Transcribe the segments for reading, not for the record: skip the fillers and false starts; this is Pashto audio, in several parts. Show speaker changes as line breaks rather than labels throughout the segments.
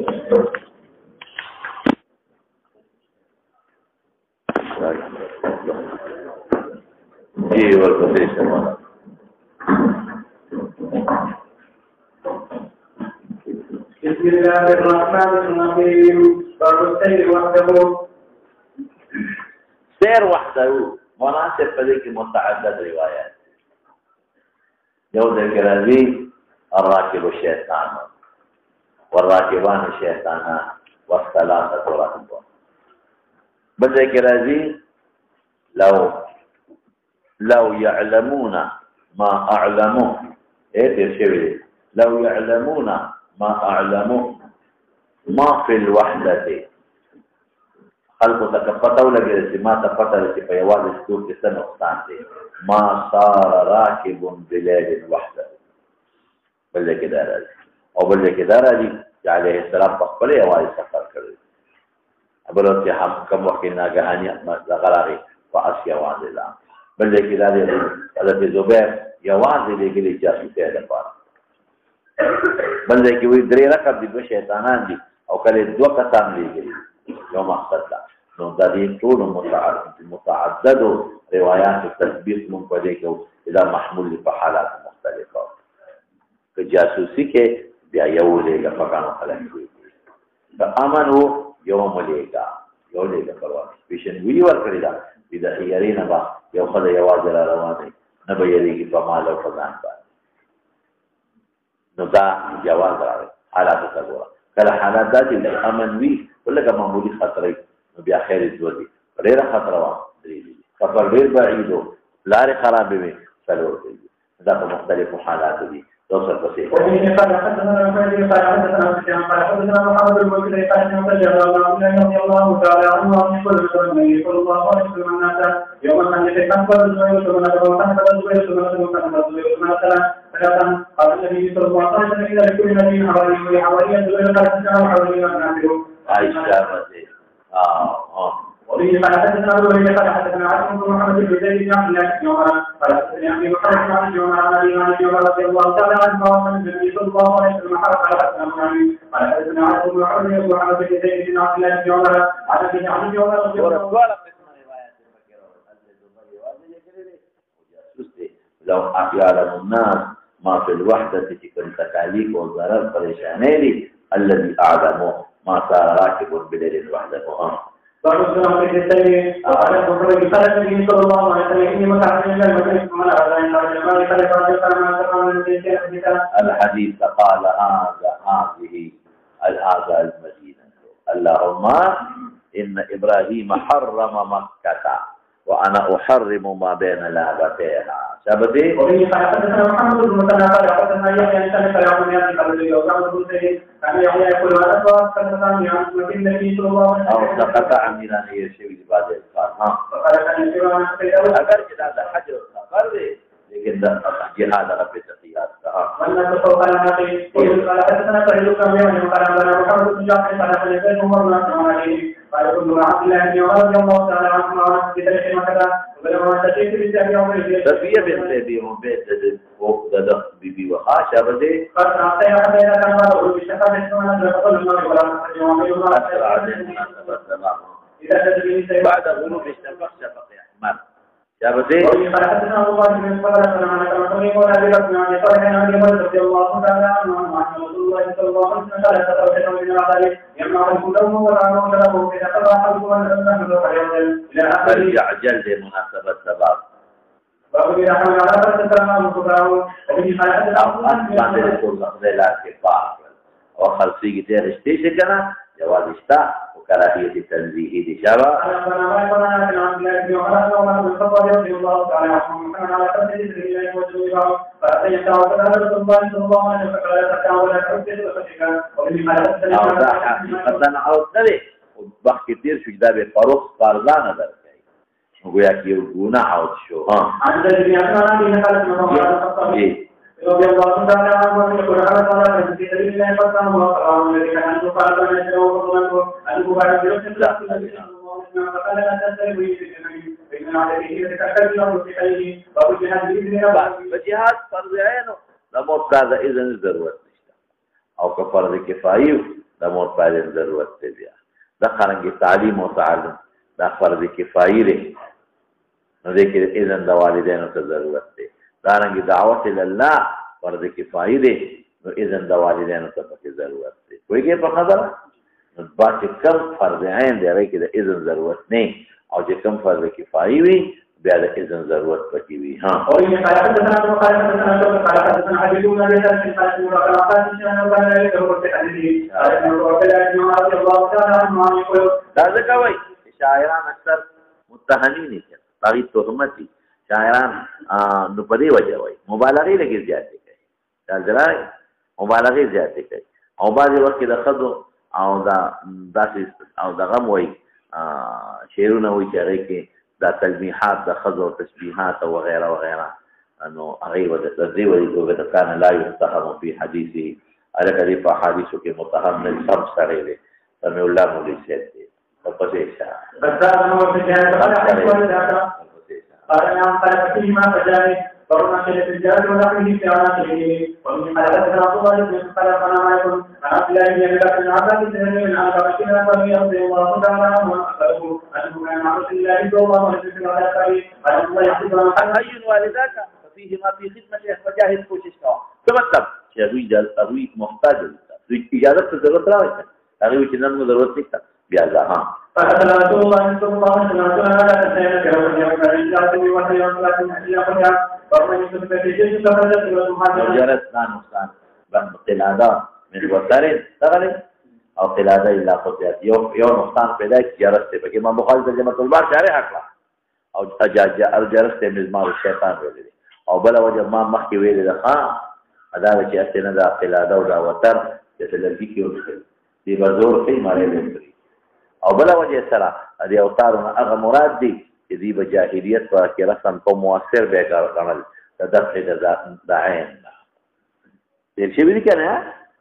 جی ورپسې شمال
بسم الله الرحمن الرحيم باب السير وحده
سير وحده مناسب په دې کې متعدد روایت یو ذکر راځي الراكب الشيطان والراكبان الشيطانان والثلاثه رهب بل ذکر راځي لو يعلمون ما اعلمه ايه شوي لو يعلمون ما اعلمه ما في الوحده خلقو تکفتو لگی رسی ما تفتر رسی پا یواز اسکور کسا نقصان دی ما صار راکب بلیل وحده بلده که دارا دی او بلده که دارا دی کہ علیہ السلام پخبل یواز سفر کرده بلد که هم کم وقتی ناگهانی لغراغی و اس یواز اللہ بلده که دارا دی حضرت زبیر یواز لگلی جاسوسی دفار بلده که وی دری رکب دی دو شیطانان دی او کلی دو قسام لگلی یو مقصد دا نو دا دې ټول متعدد روایات تثبیت مون پدې کو اذا محمول په حالات مختلفه که جاسوسي کې بیا یو لګه پکانو خلک وي دا امنو یو ملګا یو لګه پروا پیشن وی ور کړی دا د هیارین با یو خدای یواز را روان دي نه به یریږي په مال او فزان باندې نو دا جواز راوي حالات څه کله حالات دا چې امن وی ولکه معمولی خطرې نو بیا خیر دې ډېر خطر و سفر ډېر بعید و لارې خرابې وي څلور دی دا په مختلفو حالاتو دي توصل پسې
وفي قال حدثنا ابو بكر قال حدثنا عاصم بن محمد بن زيد بن عبد الله بن عمر قال حدثنا ابي محمد بن عمر عن ابي عمر رضي الله تعالى عنه وعن النبي صلى الله عليه وسلم قال حدثنا محمد قال حدثنا عاصم بن محمد بن زيد بن عبد الله بن عمر عن ابي عمر رضي الله
لو يعلم الناس ما في الوحدة تكون تكاليف والضرر فريشانيري الذي أعلمه ما صار راكب بليل وحده
فأخذنا في السير وقال محمد قال النبي صلى الله عليه وسلم إني مكعب من المدينة ومن أعلى إن الجمال
الحديث قال هذا المدينة اللهم إن إبراهيم حرم مكة وأنا أحرم ما بين لابتيها شابتي
وفي قال حدثنا محمد بن مسلم قال حدثنا يحيى بن سعيد عن يحيى قال لي وكان ابو سعيد كان يحيى يقول هذا فكان عن النبي صلى الله عليه وسلم
او سقط عن ميران يشوي بعد القرآن
فقال كان يقول
اگر كده هذا حج السفر لكن ده جهاد رب التقيات
وأن تصوف الناقي قال حدثنا سعيد بن يحيى قال لنا محمد بن جعفر قال حدثنا عمر بن علي قال ابن عبد الله بن عمر رضي الله تعالى عنهما في تاريخ مكة
صفية بنت أبي عبيدة وفد دخل بيبي وخاشة بدي
قد أعطيها حبيبة كما أقول بشفاء السمنة لقل المرء ولا
بعد غروب الشفق شفق أحمر شابتي
قال حدثنا الله بن قال سمعنا كما تقول أبي بكر عن صالح عن أبي بكر رضي الله تعالى عنه عن رسول الله صلى الله عليه وسلم قال تتوجه من العذاب يمنع الهدوم والعنون له إذا قضى حظه الأنسان إلى آخره
فليعجل لمناسبة سبب
وأبي رحمه الله فلسلام وكبره وبه قال حدثنا
بعد رسول الله لا كفار وخلصي كتير اشتيش كنا جواز اشتاء وكراهية التنزيه دي شابا وبخ كتير شو جدابي فاروق فارزان هذا ويا كي غنا عود شو رضي الله تعالى عنه يقول على صلاة في سبيل الله فسلم وقرأه الذي كان يقال له نشره أنه بعد ذلك فقال لا تستوي بين عليه تكتب وتحيه وجهاد بإذن الله فجهاد فرض عينه لموت هذا إذن الضرورة أو كفرض كفاية د مور پلار ضرورت دی بیا دا څرنګه تعلیم او تعلم دا فرض کفایي دی نو دې کې اذن د والدینو ته ضرورت دی دا رنګه دعوت الله فرض کفایي دی نو اذن د والدینو ته پکې ضرورت دی کوئی په خبره نو باقي کم فرض عین دی هغه کې د اذن ضرورت نه او چې کم فرض کفایي وي بیا د اذن ضرورت پکې وي ها
او یې حالت د سره مخالفت نه شو حالت د حدیثونه د تاسو په مراقبات چې نه باندې د ورته حدیث
دا ځکه وایي شاعران اکثر متهمین دي هغه تهمت دي شاعران نو په دې وجه وایي مبالغه لګي زیاتې کوي دا ځای مبالغه زیاتې کوي او بعضې وخت کې د ښځو او داسې او دغه هم وایي شعرونه وایي چې هغې کې دا تلمیحات د ښځو او تشبیحات او وغیره وغیره نو هغې به د دې وایي توګه د کان لا یتهم فی حدیثه هلکه دې په احادیثو کې متهم نه سم سړی دی سمیع الله مولوي صاحب دی ورپسې شه
قال نعم قال فيهما فجانب فرما شهد الجاد ولحمه في عناقه ومن حلقة رسول الله قال فانا معكم عن عبد الله بن ابي بكر بن عباس بن عن رسول الله رضي الله تعالى عنه واخبره انه كان مع رسول الله صلى الله عليه وسلم على الطريق قال الله يحفظ عن
حي والداك ففيهما في خدمته فجاهد کوشش کا څه مطلب چې دوی محتاج دي اجازه ته ضرورت راځي هغه چې نن ضرورت نشته بیا ځه
فقال رسول الله صلى الله عليه وسلم لا تسأل كرم يوم الإنجاز وحيوم لكن أحيا قيام ومن يسلم في جيش فقدت
وجرت نقصان قلادة من وسارين تغلي أو قلادة إلا قطعت يوم نقصان پیدا جرت ته بګي ما بخاري ترجمه البار شارح حقلا او جرت مزمار الشيطان ویلي او بل وجه ما مخکې ویلي ده ادا چې اسنه دا قلاده او دا وتر چې لږی کې وکړي دی بازور کې مارې لري او بل وجه سره دې اوتارونه هغه مراد دي چې دی په جاهلیت په کې رسم په مؤثر به عمل د دفع د عین دې شی ویل کنه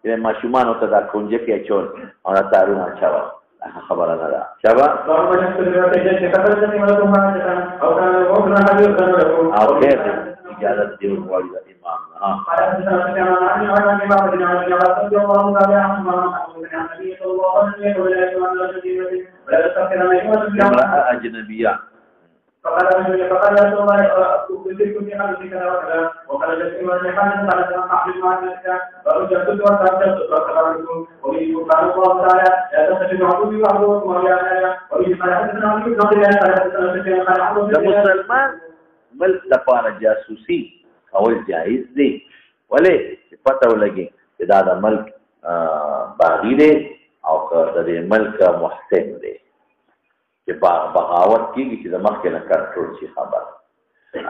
چې ماشومان او تدا کونجه کې چون او تارونه چاوا خبره نه ده شبا او خیر اجازه دی وایي د امام اجنبيه
فقال رسول الله أخبركم في حديث كذا وكذا وقال الذي من يحدث على سلام أحمد معك فأجبت وأتبت وأخبركم وإن قال الله تعالى لا تستجب عبدي وعبدكم ويانا وإن قال حدثنا عبدي
مسلمان ملک دپاره جاسوسي اول جائز دی ولې پته ولګي چې دا د ملک باغی دی او د دې ملک محسن دی چې بغاوت کېږي چې د مخکې نه کنټرول شي خبر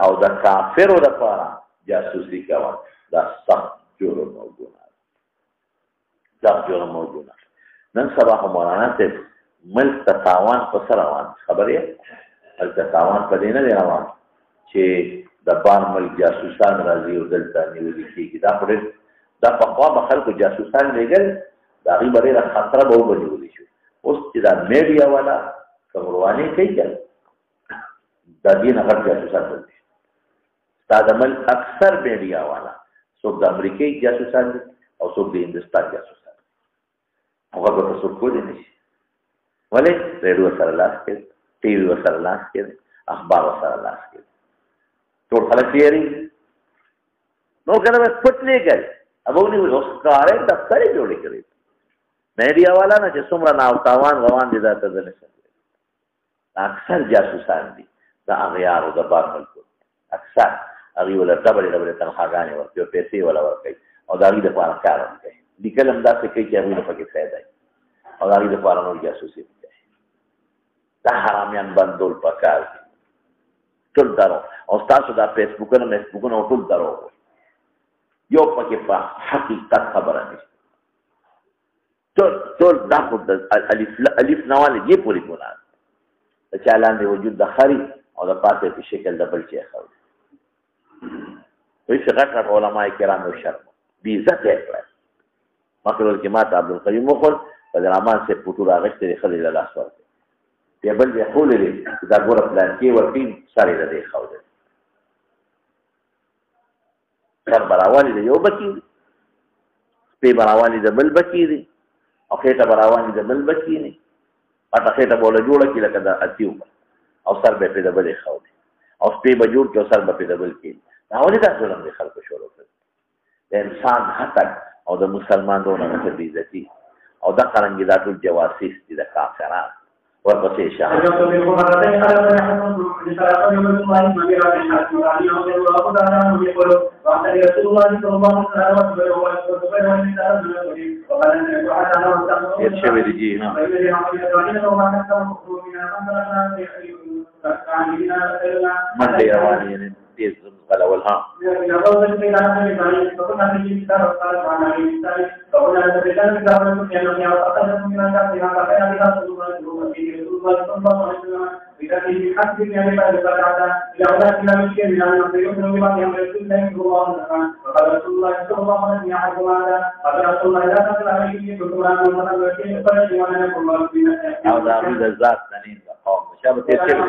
او د کافرو لپاره جاسوسي کول دا سخت جرم او ګناه سخت جرم او ګناه نن سبا مولانا صاحب ملک ته تاوان په سر روان خبرې هلته تاوان په دې نه دی روان چې د بار ملک جاسوسان راځي او دلته نیولې کېږي دا په خوا به خلکو جاسوسان لېږل د هغې به ډېره خطره به وبنیولې شو اوس چې دا میډیا والا کمروانی کوي کنه دا دین هغه جاسوسان دي دا د ملک اکثر میډیا والا څوک د امریکای جاسوسان دي او څوک د هندستان جاسوسان دي هغه به تاسو کولی نشي ولې ریډیو سره لاس کې ټي وي سره لاس کې اخبار سره لاس کې ټول خلک یې نو کنه پټ نه کوي ابو نه اوس کارې د سره جوړې کړې میډیا والا نه چې څومره ناو تاوان روان دي دا ته نه اکثر جاسوسان دي دا اغیار او د بار ملکو اکثر هغه ولا ډبل تنخواګانې ورکوي او پیسې ولا ورکوي او دا غي د پاره کار کوي لیکل هم دا څه کوي چې هغه په کې فائدہ وي او دا غي د پاره نو جاسوسي کوي دا حرامیان بندول پکار ټول درو او تاسو دا فیسبوکونه ټول درو یو پکې په حقیقت خبره نشته ټول دا خو د الف نواله یې پوری ګناه چالان دی وجود د خري او د پاتې په شکل د بل چي خو وي څنګه علماء کرام او شرم دي عزت یې کړ مخلوق کې ماته عبد القیوم مخل په درمان سے پټو راغشت دی خلل الله سره دی بل یې خول دی دا ګور پلان کې ورتي ساري د خو دی سر براوالي دی یو بکی په براوالي د بل بکی دی او خېټه به روانې د بل بچي نه پټه خېټه به له جوړه کړي لکه د اتیو او سر به پې د بلې خاودي او سپې به جوړ کړي او سر به پې د بل کړي دا ولې دا ظلم د خلکو شروع کړي د انسان حتک او د مسلمان دونه غټه بېعزتي او دا قرنګې دا ټول جواسیس دي د کافران ورپسې شاه تیر شوی دی جی ها منډې روانې یعنې تیز غلول ها او دا د ذات تنین قوم شابه تیر شوی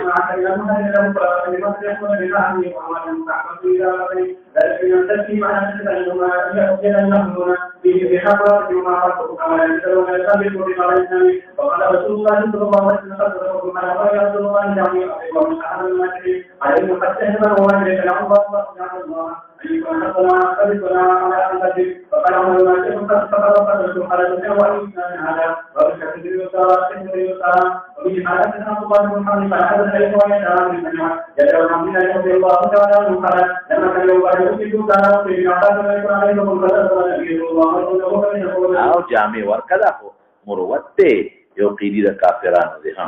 او جامع ورکړه خو مروت ته یو قیدی د کافرانو دي ها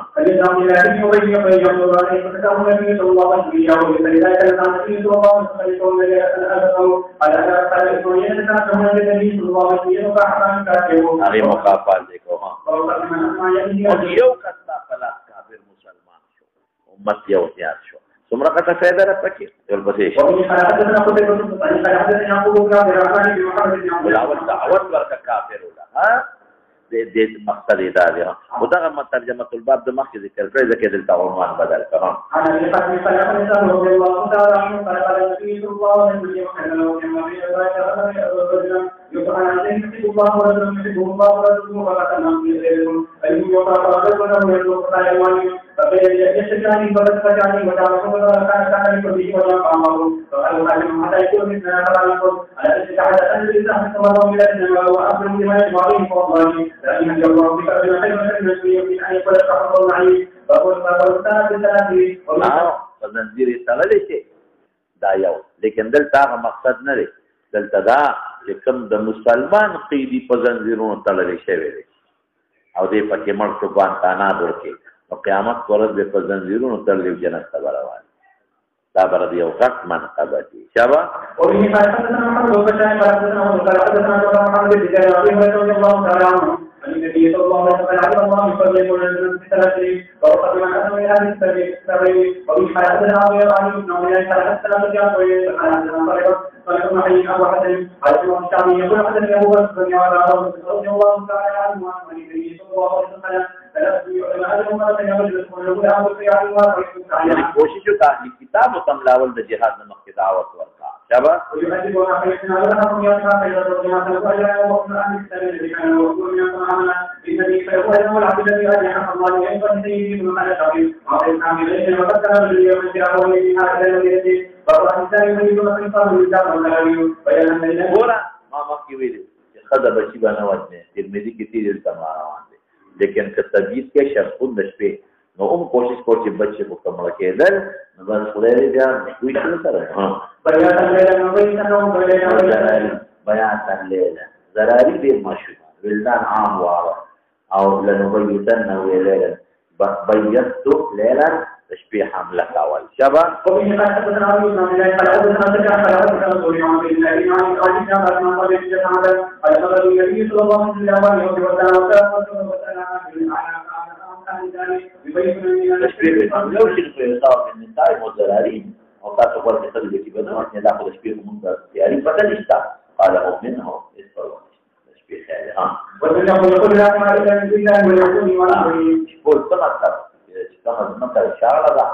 هغه مقابل دی کو ها او یو کستا خلاص کافر مسلمان شو امت یو تیار شو څومره کته فائدہ را پکې ټول پسې بلاول دعوت ورکا کافر ولا ها دې مقصد دا دی او دا ترجمه الباب د مخکې ذکر کړی ځکه دلته عنوان بدل کړم زنجیر تړلی شي دا یو لیکن دلته هغه مقصد نه دی دلته دا چې کوم د مسلمان قیدي په زنجیرونو تړلی شوی دی او دې پکې مړ شو ګوانتانامو کې نو قیامت په ورځ به په زنجیرونو تړلی او جنت ته به روان دا بر دی یو غټ منقبه دي شابه النبي صلى الله عليه وسلم علم الله بفضل ونزل بثلاثه ووقت من أسلم إلى هذه السبيل وفي حياتنا أبي علي بن عمر حدثنا سفيان حدثنا طارق بن حي أبو حسن حدثنا الشعبي يقول حدثني أبو بكر بن عمر رضي الله تعالى عنه عن النبي صلى الله عليه وسلم کوشش وکړه کتاب تملاول د جهاد نه مخکې دعوت ورکړه شابه ګوره ما مخکې ویلي چې ښځه بچي به نه وژنې ترمذي کې تیر تمام روان دی لیکن که طبیعت کې شرطون د شپې نو هم کوشش کو چې بچې مکمل کېدل نو بس خدای دې بیا کوئی څه سره بیان لیلا زراری ډېر مشهور ولدان عام واره او لنبیتن لیلا بیتو لیلا د شپې حمله کول شبه او تاسو ورته څه دي چې به نو نه دا خو شپې کوم د تیاری پته نشته قال مؤمنه استغفر شپې خیر ها ورته نو په کله ما دې ټول څه مطلب چې کومه مطلب شاړه ده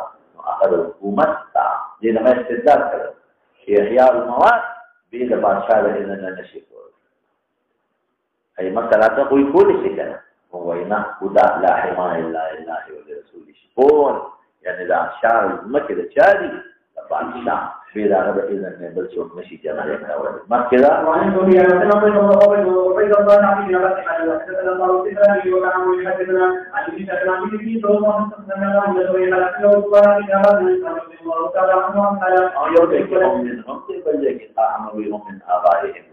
اخر حکومت تا دې نه استدلال کړو چې احیاء المواد به د بادشاہ د نه نشي کول ای مسئله کوئی کولی شي کنه وینا خدا لا حمایه الا لله ولرسوله شکون یعنی دا اشعار مکه د چاري د بادشاہ به دا د اذن نه بل څوک نشي جنازه کول مکه دا
وعن ابي هريره رضي الله عنه عن النبي صلى الله عليه وسلم عن ابي سلمة في صلى الله عليه وسلم
او یو دې کوم هم څه بل کې عملوا من ابائهم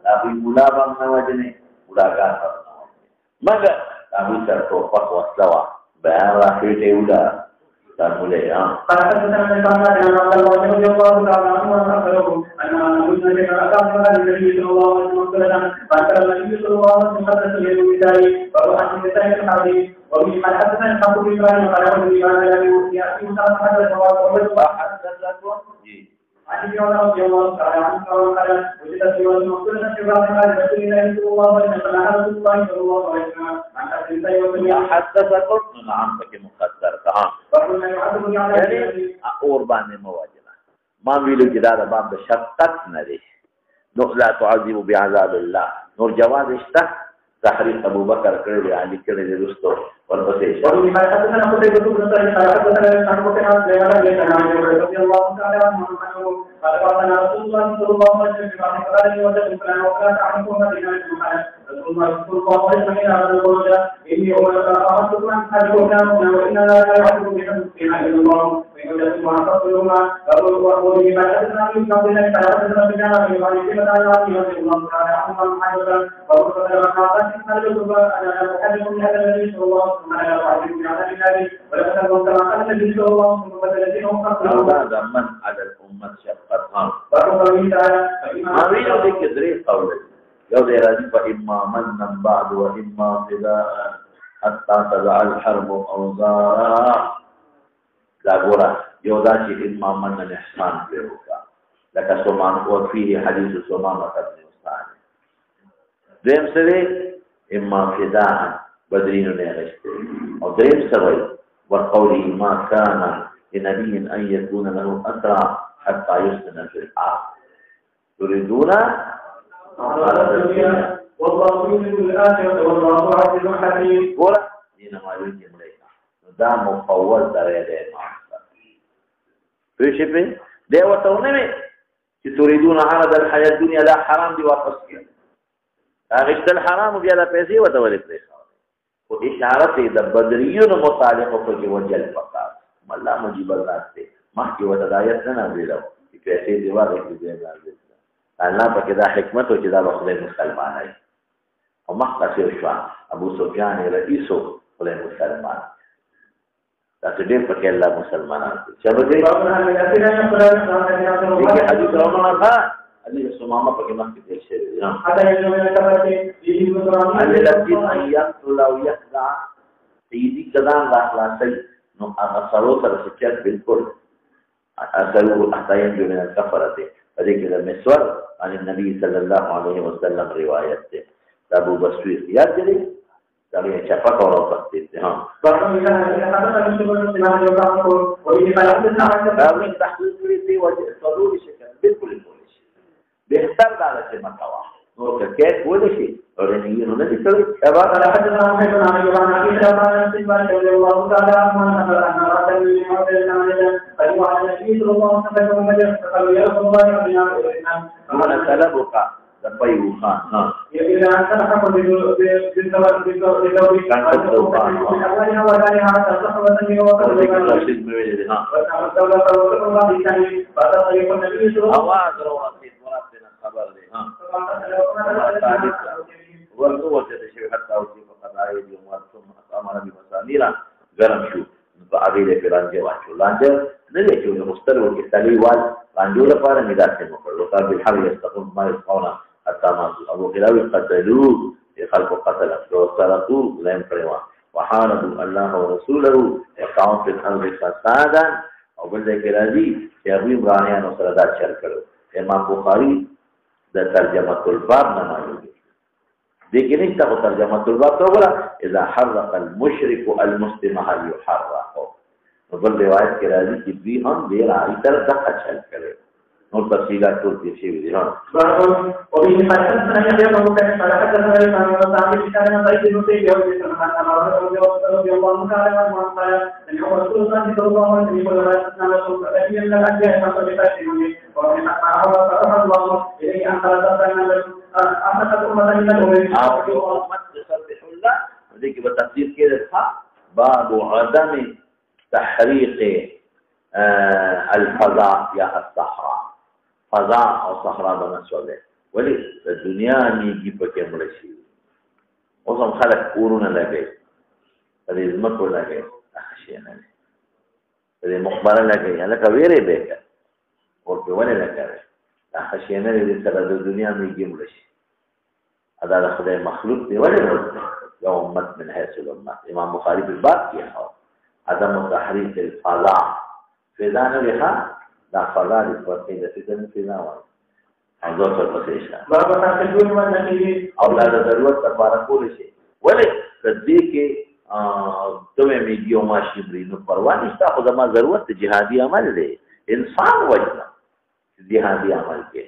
Tapi mula bang nawajene, mula kan bang nawajene. Maka kami tertopak waslawa, bayarlah kita udah dan mulai ya.
Karena kita mengenal dengan Allah Subhanahu Wa Taala, karena Nabi Sallallahu Alaihi Wasallam, bahkan Nabi Sallallahu Alaihi Wasallam menyebutkan bahwa kita yang tadi, bahwa kita satu ibadah pada ibadah yang diusia usaha pada Allah Subhanahu Ani Allah Subhanahu Wa Taala kita jiwa maksudnya juga dengan Rasulullah Sallallahu Alaihi Wasallam maka kita yang
حدثكم نعم بك مقدر تمام يعني قربان مواجهه ما ویلو چې دا د باب د شقت نه دی نو لا تعذب بعذاب الله نور جواز اشته تحریف ابو بکر کړی علی کړی د رستو ورپسې
وفي حدثنا قتيبة بن سعيد قال حدثنا عن بكر بن رضي الله تعالى عنه قال قال رسول الله صلى الله عليه وسلم في بعض قال وجد فلان وكان عنكم مدينة محمد رسول الله صلى الله عليه وسلم قال الخروج إني أردت أن أدعوكم وإن لا يعبد بحمد إلا الله وإن وجدت ما تصلهما وفي حدثنا من قبل أن حدثنا بجانب من قال كما قال رضي الله تعالى عنه محمد وقال لما قال أنا أحدث من هذا النبي صلى الله عليه وسلم
هذا من على الأمة شقتها ما بينه ذيك دري قول يوم يراجع فإما منا بعد وإما فداء حتى تضع الحرب أوزارها لا غورا يوداشي إما منا إحسان بيروكا لك سمان وفيه حديث سمان وقبل أستاذ ديم سري إما فداء بدرين نغشته او دريم سوي وقوله ما كان لنبي ان يكون له اسرى حتى يسكن في الارض تريدون
والله يريد الاخره والله عزيز حكيم
ولا دين ما يريد ملائكه دا مفوض درجه ما فيش ده وتونه تريدون عرض الحياه الدنيا لا حرام دي واپس کړه هغه الحرام بیا د پیسې وتولې پرې او اشاره د بدریون متعلق په کې وجل پکار الله مجيب الذات ته مخکې ودایت نه ویلو چې پیسې دی واغې دې نه الله پکې دا حکمت او چې دا خدای مسلمان دی او مخکې شو ابو سفیان رئیسو خدای مسلمان دا دې پکې الله مسلمانان چلو دې حدیث روانه حديث سمامة بكمان كتير شيء.
هذا يجمع كذا في
الذي يقتل أو يخدع سيدي كذا لا شيء نو أصلوا ترسكت بالكل أصلوا حتى ينجو من الكفرة هذه كذا مسور عن النبي صلى الله عليه وسلم رواية أبو بصير يدري dari siapa kalau pasti ha bahkan misalnya kata kita dengan juga ko ini kalau kita kami tahqiq ini wajib selalu disyakal بالكل بهتر داله چې مکوا نو کې کولې شي او نه یې نه دي کړی سبا على حد ما هي بنا یوان کی سبا سبحان الله تعالی ما نظر ان راته وی او دې نه نه پریوار نبی صلی الله علیه وسلم مجه قالوا يا رسول الله انا طلبك دبي خان ها يبي ان كان حق بالتوار بالتوار كان الله وتعالى هذا صحبه من وقت الرشيد من ها الله تعالى بعد طريق النبي صلى الله عليه وسلم خبر دي ها ورته چې حتی او چې په قضايا دي ثم امر بمساميرا ګرم شو په هغه له پیرانځه واچو لانجه نه دی چې مستلو کې سالي وال لانجو لپاره میداسه مکړو تا به حل یستقم ما يقونا حتى ما ابو خلاوي قتلوا خلق قتل وسرقوا لم فروا وحاربوا الله ورسوله يقعون في الارض فسادا او بل ذکر راځي چې ابو ابراهيم سره دا چل کړو امام بخاري ده ترجمة الباب نمائي لكن انت ترجمة الباب تقول إذا حرق المشرك المسلم هل يحرق نقول رواية كرازي كبري هم دير عائشة دقا چل کرے نور تفصيلات كل في شيء بديهان.
وبه حدثنا يحيى بن بكير قال حدثنا الإمام والتعبير كان سعيد بن مسيب يوم رضي الله تعالى عنه قال أن رسول الله صلى الله عليه وسلم قال حدثنا رسول الله من الأنبياء من قبل فاتهم ومن حقه فتح الله إليه أن خلق أحدث أمة من الأمم.
أمة تسبح الله ذيك بتفسير كده صح باب عدم تحريق الفضاء يا الصحراء فضاء او صحراء بنسوله ولي الدنيا نيجي پکې ملشي اوسم خلک کورونه لګي دې زمکو لګي خشینه دې مخبره لګي هلکه ویری به او په ونه لګي خشینه دې سره د دنیا نيجي ملشي ادا د خدای مخلوق دی ولې ورته یو امت من حيث الامه امام بخاری په باب کې عدم تحريك الفضاء فضاء لها لا فضاء للفضاء فضاء فضاء حضور الفضيشة أولاد ضرورت تبارك كل شيء ولي كذلك دوه میگیو ماشی برینو پروانی شتا خود ما ضرورت جهادی عمل دے انسان وجنا جهادی عمل کے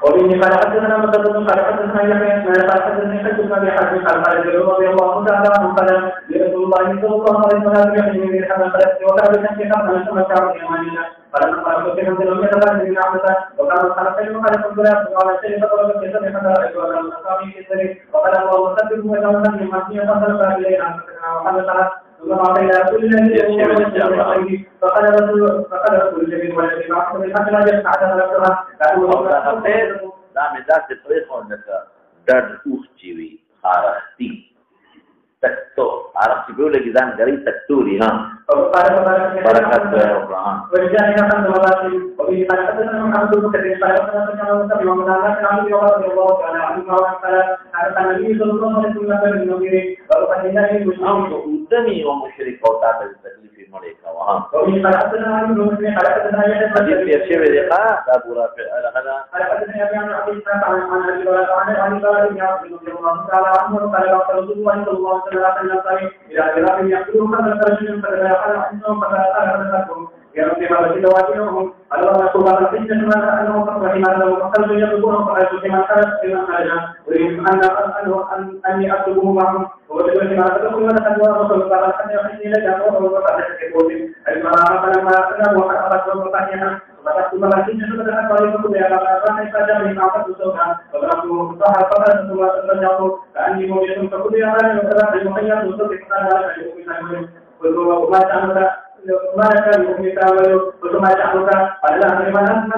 وبه قال حدثنا مسدد قال حدثنا يحيى قال حدثني حدثنا بحدث قال قال رضي الله تعالى عنه قال لرسول الله صلى الله عليه وسلم يحيى من الحمد قال وكان بنفسه قبل ثم شعر يماننا قال قال كنت من لم يتبع من عبده وقال قال خير قال الحمد لله وقال شيء فقال في سنه حتى وقال اصحابي في السرير وقال الله مسدد وجعلنا من مسيح فضل اليه عن وحدثنا ثم أعطينا كل الذي فقال رسول الجميل والذي بعث بالحق لا يسمع نفسها
لا من ذات الطريق انك درد اوختي خارختي تكتو عرفتي بيقول لك اذا غري تكتوري ها بركات ابراهيم
ورجعنا خمس مرات وبه قال حدثنا محمد بن كثير قال حدثنا مسلم ومن هذا كان رضي الله تعالى عنه قال حدث النبي صلى الله عليه وسلم من المغير وقال لله المسلمين
دمي ومشرك وتعالى التكليف الملائكه وها
وبه قال حدثنا عن ابن مسلم قال حدثنا
يحيى في شيء ذقا ابو رافع
قال حدثنا ابي عن عبد الله عن ابي هريره عن ابي بن عبد الله تعالى عنه قال رسول الله صلى الله عليه وسلم الى جراب يقولون قد رجل فلا يقال عنهم فلا قال لكم يرتب على تلواتهم الله يقول على حجة ما أنه فقط حمانا وقلت يطلبون فقالت كما قالت كما خرج ويجب أن يأخذوه معهم وبدون ما تدخل ولا تدوى رسول الله حتى يحسن لك أمره وقد تكتبون المرأة فلما أسلم وحققت وفتحها وفتحت مراكين فتحت وليكم يا رب فجاء من عقد السوداء وضربته صاحب فتح ثم رجعته كأني موجود فكل يا رب وكذا المخيط وصدق هذا وما تعمل ما كان يؤمن تعمل وما تعمل على من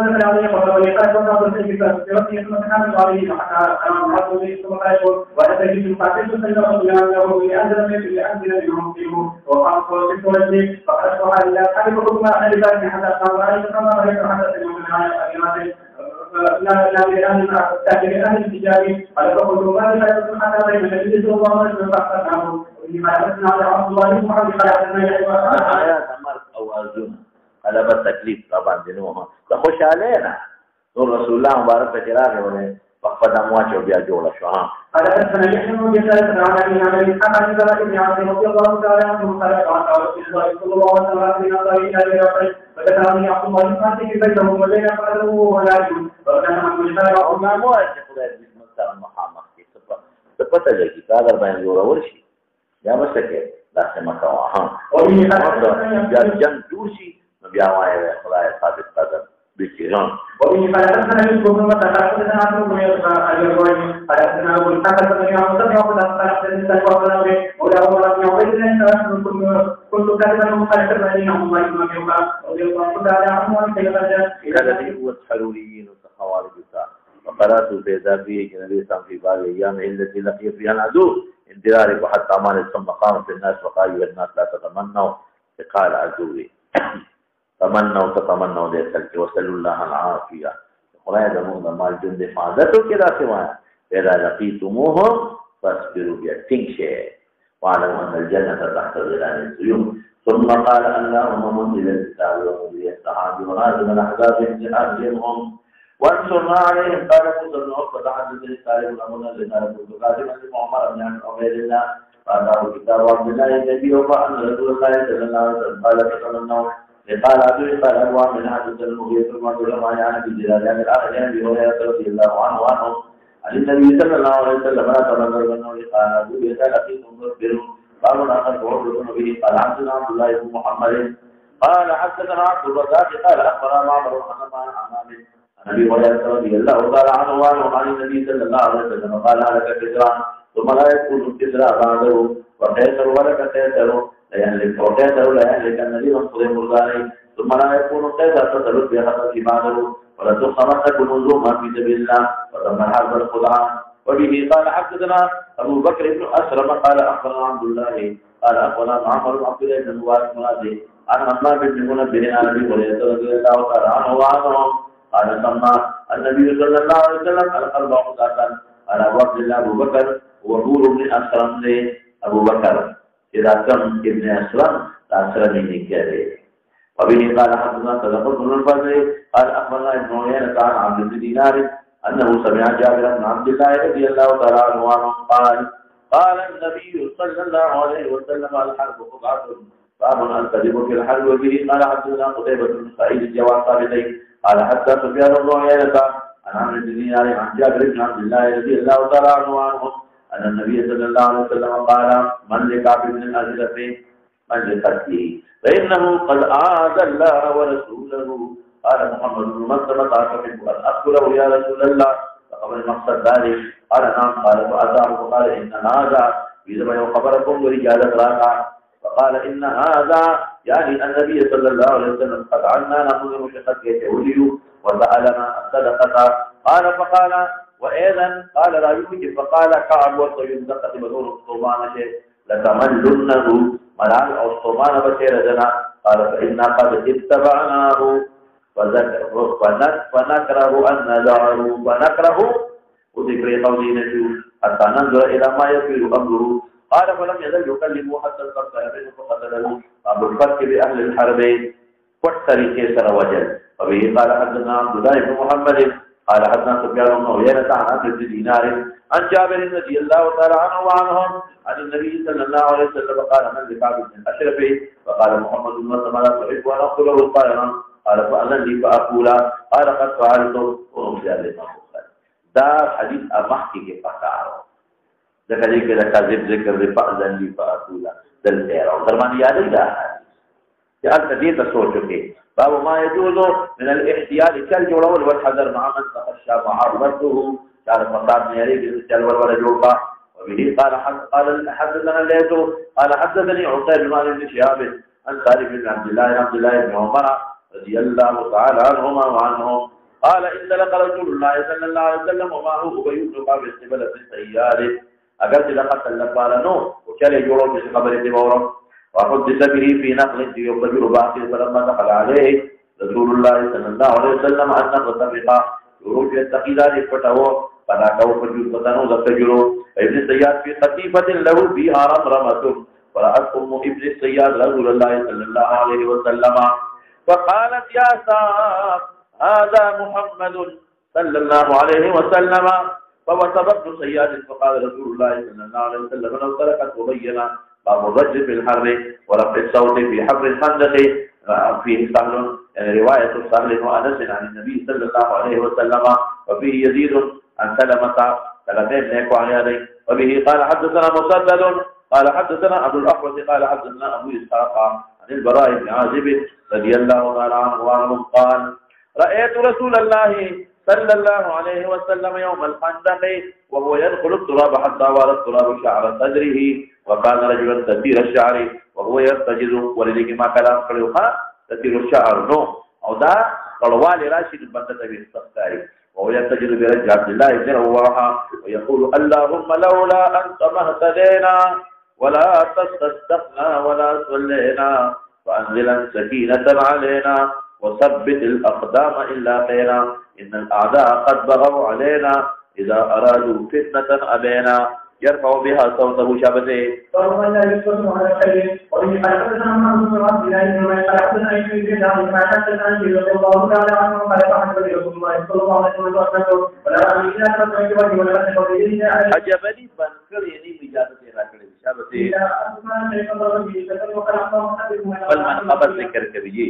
من عليه ويقال وقال بالكتاب يرتي كان عليه حتى أمام حضور ثم قال وتجد الفاتح صلى الله عليه وسلم لأنزل منهم فيه وقام في سورة فقد صح إلى حبيبكم ما حدث حتى قام عليه كما رأيت حدث من على لا لأن التاجر أهل التجاري على فقد ما لا حتى بين النبي صلى الله عليه وسلم فأخذناه ولما حدثنا على عبد الله بن محمد قال حدثنا
آيات أمر أو أرجون على بالتكليف طبعا دينوها فخش علينا نور رسول الله مبارك تجراه وله فقد أمواج وبيع جولة شوها
قال حدثنا يحيى بن جسالة عن أبي عن أبي إسحاق عن زرع بن عاصم رضي الله تعالى عنه قال قال رسول الله صلى الله عليه وسلم من طريق أبي رافع فذكرني عبد الله بن عاصم بينهم وبين قاله ولا يجوز وكان من مشترى أو
ما مو أشكو ذلك مثلا محمد سبت لك هذا بين زورا ورشي يا مسكين لا سمك وها وبه جن دوشي نبيعوا خدای ثابت قدر بكيران
وبه قال حدثنا يوسف بن متى حدثنا عبد بن الجواني حدثنا ابو الحسن بن يعقوب قال حدثنا وقال ولا عمر بن عبيد الله كنت كاتبا مخالفا بين عمر بن ابي بكر رضي الله تعالى عنه وعن سيدنا
الذي هو الحلوليين والخوارج وقرات بذابه النبي صلى الله عليه وسلم في ايام التي لقي فيها العدو انتظارك حتى مال ثم قامت الناس وقالوا الناس لا تتمنوا قال عدوي تتمنوا ذلك وسلوا الله العافية خلايا دمون مال جند فعادته كده سواء إذا لقيتموهم فاصبروا بيتنشي واعلموا أن الجنة تحت ظلال السيوم ثم قال اللهم منزل الكتاب ومنزل السحاب وهازم الأحزاب انتحاسهم وانصرنا عليهم قال موسى بن عقبة تحدث الطالب الأمون لنا لكنت قادما لمعمر بن عبيد الله فأتاه الكتاب عبد الله النبي وفأن رسول الله صلى الله عليه وسلم قال تتمنوا قال أبو من حدث المغيث المعتزلة عن أبي جلال عن الأخ عن أبي هريرة رضي الله عنه عن النبي صلى الله عليه وسلم لا تبذر منه قال أبو يسأل أخي مصبر قال آخر تعرضون به قال حدثنا عبد الله بن محمد قال حدثنا عبد الرزاق قال أخبرنا معمر عن أبي هريرة رضي الله تعالى عنه عن النبي صلى الله عليه وسلم قال هلك كسرى ثم لا يكون كسرى بعده وقيصر ولك قيصر لا يهلك وقيصر لا يهلك النبي مصطفى مرزاني ثم لا يكون قيصر تسلط بخطر بعده ولا تخمسك نزوما في سبيل الله وتم حرب الخدعان وبه قال حدثنا أبو بكر بن أسرم قال أخبرنا عبد الله قال أخبرنا معمر بن عبد الله بن مبارك مرادي عن همام بن منبه عن أبي هريرة رضي الله تعالى عنه وعنهم قال سمى النبي صلى الله عليه وسلم القلب خدعة على عبد الله أبو بكر وهور بن أسرم أبو بكر إذا كان ابن أسرم أسرمي كذا وبه قال حدثنا صدق بن الفضل قال أخبرنا ابن عيينة عن عبد بن دينار أنه سمع جابر بن عبد الله رضي الله تعالى عنه قال النبي صلى الله عليه وسلم الحرب خدعة باب الكذب في الحرب وبه قال حدثنا قتيبة بن سعيد الجواد ثابتين قال حتى سفيان بن عيينة عن عبد بن دينار عن جابر بن عبد الله رضي الله تعالى عنه أن النبي صلى الله عليه وسلم قال من لكعب بن الأشرف من لقتله فإنه قد عاد الله ورسوله قال محمد بن مسلمة تحب أن أذكره يا رسول الله فقبل المقصد ذلك قال نعم قال فأتاه فقال إن هذا بزمن خبركم ورجال راكع فقال إن هذا يعني النبي صلى الله عليه وسلم قد عنا نحن مشقة يتولي وسألنا الصدقة قال فقال وأيضا قال راويه فقال كعب وسينزق بدون الصومان شيء لتملنه ملال أو الصومان بشير جنا قال فإنا قد اتبعناه فنكره أن ندعه ونكره وذكر قولي نجو حتى ننظر إلى ما يفعل أمره قال فلم يزل يكلمه حتى القتل منه فقتله أبو الفرق بأهل الحربين والطريق سر وجل وبه قال حدثنا عبد الله بن محمد قال حدثنا سفيان بن عيينة عن عبد بن دينار عن جابر رضي الله تعالى عنه وعنهم عن النبي صلى الله عليه وسلم قال من لكعب بن الأشرف فقال محمد بن مسلمة لا تحب أن أقوله قال نعم قال فأذن لي فأقول قال قد فعلت ورمزي الإمام دا حديث أمحكي كيف أقاره ذكر ذكر فأذن لي فأقول دل تيرا ودرمان يادي دا جعلت دي تسوچك باب ما يجوز من الاحتيال كالجول والحذر مع من تخشى معارضته قال فقام يريد الجلول ولا جوفا وبه قال حدثنا الليث قال حدثني عقيل بن شهاب عن سالم بن عبد الله بن عمر رضي الله تعالى عنهما وعنهم قال إن لك رسول الله صلى الله عليه وسلم ومعه أبي بن كعب استبل في سياره أقلت لقد تلقى وكان يجوره في خبر تبورا وحدث به في نقل يقبل باقي فلما دخل عليه رسول الله صلى الله عليه وسلم أن نتفق يروج يتقيدان فتوه فناكوا فجور فتنو ذكجروا ابن السياد في قطيفة له فيها رمرمة فرأت أم ابن السياد رسول الله صلى الله عليه وسلم فقالت يا ساق هذا محمد صلى الله عليه وسلم فوصف ابن سياد فقال رسول الله صلى الله عليه وسلم لو تركت مبينا باب الرجل في الحر ورفع الصوت في حفر الخندق فيه سهل يعني رواية سهل وأنس عن النبي صلى الله عليه وسلم وفيه يزيد عن سلمة سلمين نيكو عن يدي وبه قال حدثنا مسدد قال حدثنا أبو الأحوص قال حدثنا أبو إسحاق عن البراء بن عازب رضي الله تعالى عنه وعنهم قال رأيت رسول الله صلى الله عليه وسلم يوم الخندق وهو يدخل التراب حتى وارى التراب شعر صدره وكان رجلا كثير الشعر وهو يرتجز ولذلك ما كلام قالوا كثير الشعر نو او دا قلوال راشد بنت ابي الصفاري وهو يرتجز برجل عبد الله بن رواحه ويقول اللهم لولا انت ما اهتدينا ولا تصدقنا ولا صلينا فانزلا سكينه علينا وثبت الأقدام إلا خيرا إن الأعداء قد بغوا علينا إذا أرادوا فتنة أبينا يرفع بها صوته شبته
فهو لا يسلم على خير وإن حدثنا محمد بن عبد الله بن مسعود حدثنا ابن جدعان ما حدثنا رضي الله تعالى عنه قال فحدث رسول الله صلى الله عليه وسلم ولا أمي لا تسمع وجه ولا تقول
عجبني بنكر يعني بجادة راكل شاب پسې بل منقبت ذکر کوي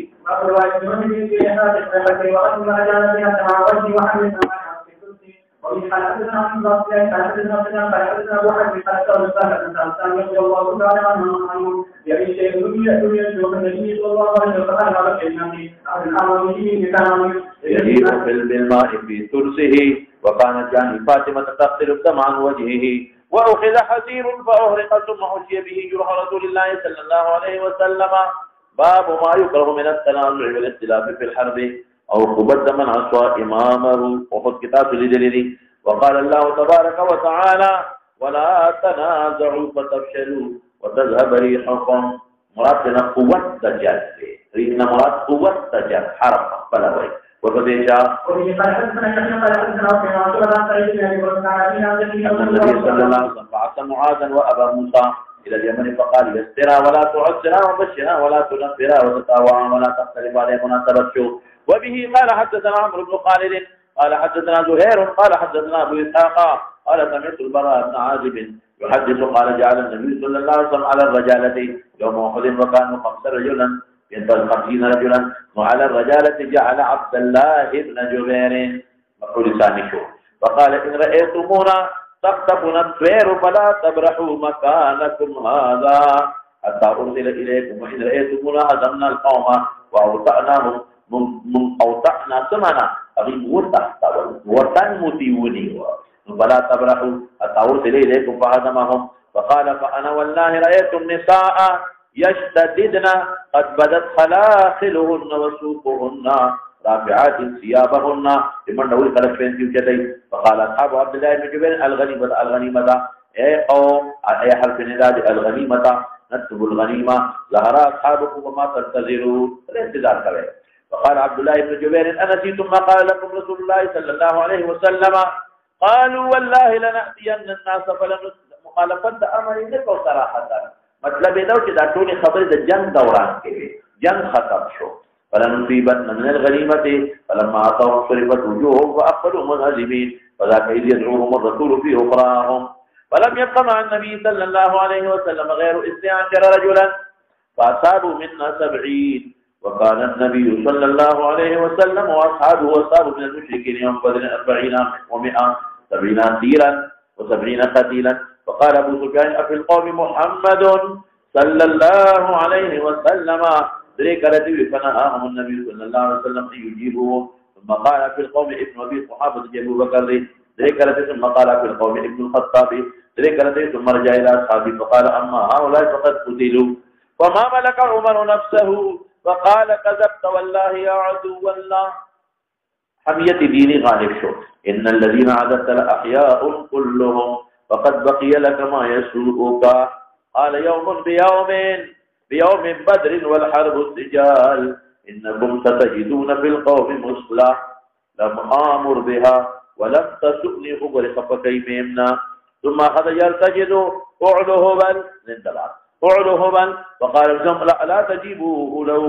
وفي حدثنا عن الله حدثنا حدثنا ابو حاتم حدثنا الانسان رضي الله تعالى عنه يعني شيء الدنيا جو النبي صلى الله عليه وسلم على كلمه عن الامر
يجيء بالماء في ثلثه وكانت يعني فاطمه تغسل الدم عن وجهه واخذ حسير فاهرق ثم حشي به جرح رسول الله صلى الله عليه وسلم باب ما يكره من التنازع والاختلاف في الحرب او قبد من عصى امامه وقد كتاب لدليل وقال الله تبارك وتعالى ولا تنازعوا فتفشلوا وتذهب ريحكم مرادنا قوت تجد ريحنا مراد قوت تجد حرب بلا وي وفديشا النبي صلى الله عليه وسلم بعث معاذا وابا موسى الى اليمن فقال يسرا ولا تعسرا وبشرا ولا تنفرا وتتاوعا ولا تختلف عليكم تبشوا وبه قال حدثنا عمرو بن خالد قال حدثنا زهير قال حدثنا ابو اسحاق قال سمعت البراء بن عازب يحدث قال جعل النبي صلى الله عليه وسلم على الرجالة يوم احد وكانوا 5 رجلا ينتهي 50 رجلا وعلى الرجالة جعل عبد الله بن جبير مقول ثاني شو وقال ان رايتمونا تخطفنا الطير فلا تبرحوا مكانكم هذا حتى ارسل اليكم وان رايتمونا هزمنا القوم واوطأناهم من اوطأنا سمنا اغيب وطن متيوني فلا تبرحوا حتى ارسل اليكم فهزمهم فقال فانا والله رايت النساء يشتددن قد بدت خلاخلهن وسوقهن رافعات ثيابهن لمن نقول خلق فين كده فقال اصحاب عبد الله بن جبير الغنيمه اي قوم اي حرف نداء الغنيمه نكتب الغنيمه ظهر اصحابكم وما تنتظرون الانتظار كره فقال عبد الله بن جبير انسيتم ما قال لكم رسول الله صلى الله عليه وسلم قالوا والله لنأتين الناس فلنسلم مخالفه امر لكم صراحه مطلب دا چې دا ټول خبره د جنگ دوران کې جنگ ختم شو فلنصيبن من الغنيمه فلما اتوا صرفت وجوههم واقبلوا منهزمين فذاك اذ يدعوهم الرسول في اخراهم فلم يبق مع النبي صلى الله عليه وسلم غير 12 رجلا فاصابوا منا 70 وكان النبي صلى الله عليه وسلم واصحابه واصحابه من المشركين يوم بدر 40 و100 70 اسيرا و70 قتيلا فقال ابو سفيان افي القوم محمد صلى الله عليه وسلم ذلك الذي فنهاهم النبي صلى الله عليه وسلم ان يجيبوه ثم قال في القوم ابن ابي قحافه ابو بكر ذلك الذي ثم قال في القوم ابن الخطاب ذلك الذي ثم رجع الى اصحابه فقال اما هؤلاء فقد قتلوا وما ملك عمر نفسه فقال كذبت والله يا عدو الله حمية ديني غالب شو ان الذين عددت الاحياء كلهم فقد بقي لك ما يسوءك قال يوم بيوم بدر والحرب السجال إنكم ستجدون في القوم مصلح لم آمر بها ولم تسؤني أغرق فكيمنا ثم أخذ يرتجد أعله بل أعله بل وقال الجمع لا تجيبوه له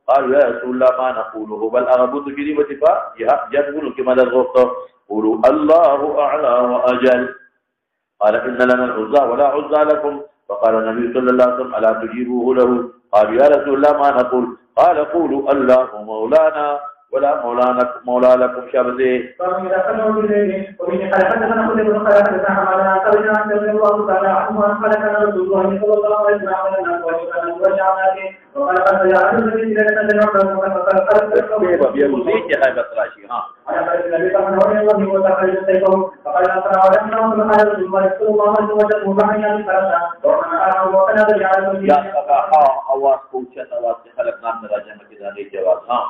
قالوا يا رسول الله ما نقوله بل أغبط كلمة فجنبون كما الغفت قولوا الله أعلى وأجل قال إن لنا العزى ولا عزى لكم فقال النبي صلى الله عليه وسلم ألا تجيبوه له قالوا يا رسول الله ما نقول قال قولوا الله مولانا ولا مولى لكم شابزه
فمن دخلوا إليه ومن حدثنا كل من حدثنا على قبل أن رضي الله تعالى عنه أن قال كان رسول الله صلى الله عليه وسلم وجعلناه وقال قد جعلت الذي إلى أن يعلم وقد
بيقولين يا هاي بطراشي ها
على قبل النبي صلى الله عليه وسلم وتخرج سيفه فقال أسرع ولم من قال رسول الله صلى الله عليه وسلم وبعنا بثلاثة ومن أعلم وقد جعل
يا صباحا أواز كوشة أواز خلقنا من رجمة كذا لي جواز ها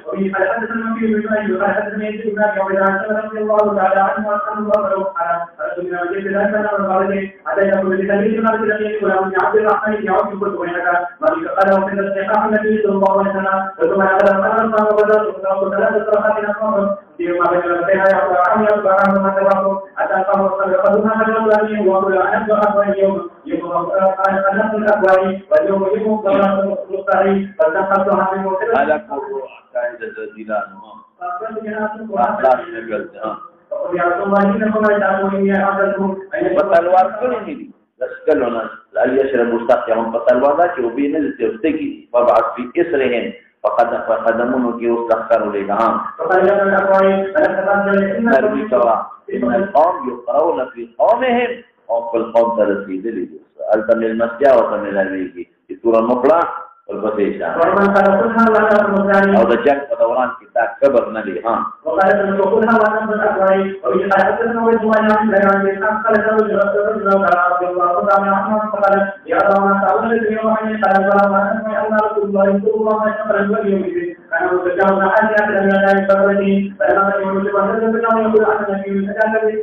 وفي حدثنا النبي بن أيوب حدثنا ابن أبي عبد رضي الله تعالى عنه وأن الله تعالى رسولنا جل جلاله وقال علينا كل ذلك ما الذي يقول عبد الرحمن بن عوف كنت هناك وقال وفي الاستحقاق النبي صلى الله عليه وسلم ثم أخذ الله وبدأ ثلاثة ركعات نصر فيما بين البيع والعام يصبح ما تبعه حتى قام وصدقهما من الأولين وقل أن أصبح اليوم يوم النصر الأكبر واليوم يوم صلاة المستحي فالتقصها من مكتب
على كبر عقائد الزلزلان بتلوار كل لسكلنا هل يشرب سقيهم فتلوذا وبين الترتقي فبعث في إسرهم فقدمون كي يستخسروا لهم نرمي سوا إن القوم يقرؤون في قومهم أو في القوم ترسيد لجوس هل تم المسجد وتم الهرميكي في سورة النقلة والبسيشة أو دجاج فدوران كتاب كبر نبي ها وقال تنسوكونها وأنم بالأقوى وإذا حدثنا وجوانا من بيان الإسلام قال رجل عبد الله تعالى عنه فقال يا الله تعالى الذي يوحي قال الله وأنم أن رسول الله صلى الله عليه وسلم واليوم كان متجاوز حاجة لم يدعي فقرتي فلما يقول وحدث بالله يقول عن النبي المتجاوز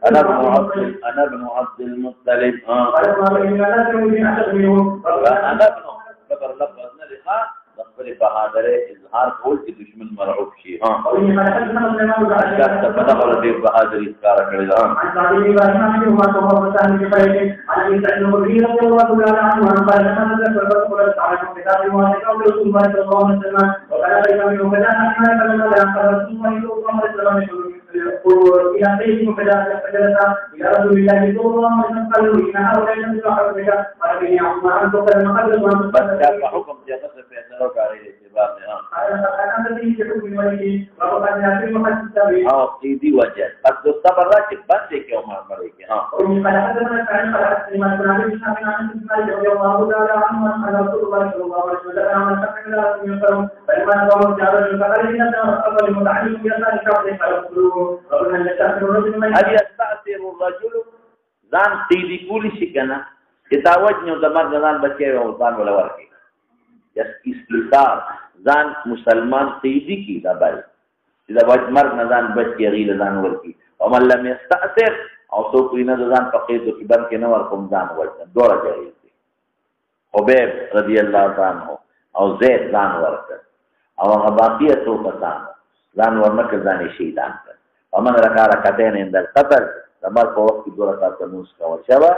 أنا ابن عبد المطلب أنا ابن بكر لفظنا لها نقبل بهادر إظهار قول في دشمن مرعوب شيء أشكال تفضل في بهادر إذكار كذا ويعطيهم فجاء فجلس إلى رسول الله صلى الله عليه وسلم قالوا إن هؤلاء لم يحرمك ولكن يعصم عن فقر المقدس وأن تفكر فحكم جهة في أنه عليه الاعتبار أنا الذي يحكم وليه وقد يعطيهم حتى سيدي وجه قد استمر راكب بس يوم المريك ومن حدثنا كان حدث لما كنا عليه من عن سيدنا رضي الله تعالى عنه أن رسول الله صلى الله عليه وسلم عن شخص لا يقرأ فلما قام جابر بن بكر إلى أفضل المتعلم بأسان شخص هل يستأثر الرجل ځان قیدی کولی شي کنه کتاوج نو د مرګ ځان بچي او ځان ولا ورکی یس استثار ځان مسلمان قیدی کی دا بل چې د وجه مرګ نه ځان بچي غیله ځان ورکی او من لم يستأثر او سو کوی نه ځان فقید کی بن کې نه ور کوم ځان ورته دوړه کوي حبیب رضی الله تعالی عنہ او زید ځان ورته او هغه باقیه تو کسان ځان ورنکه ځان شهیدان ومن ركع ركعتين عند القتل تمر په وخت کې دوه رکعات نماز کول شوه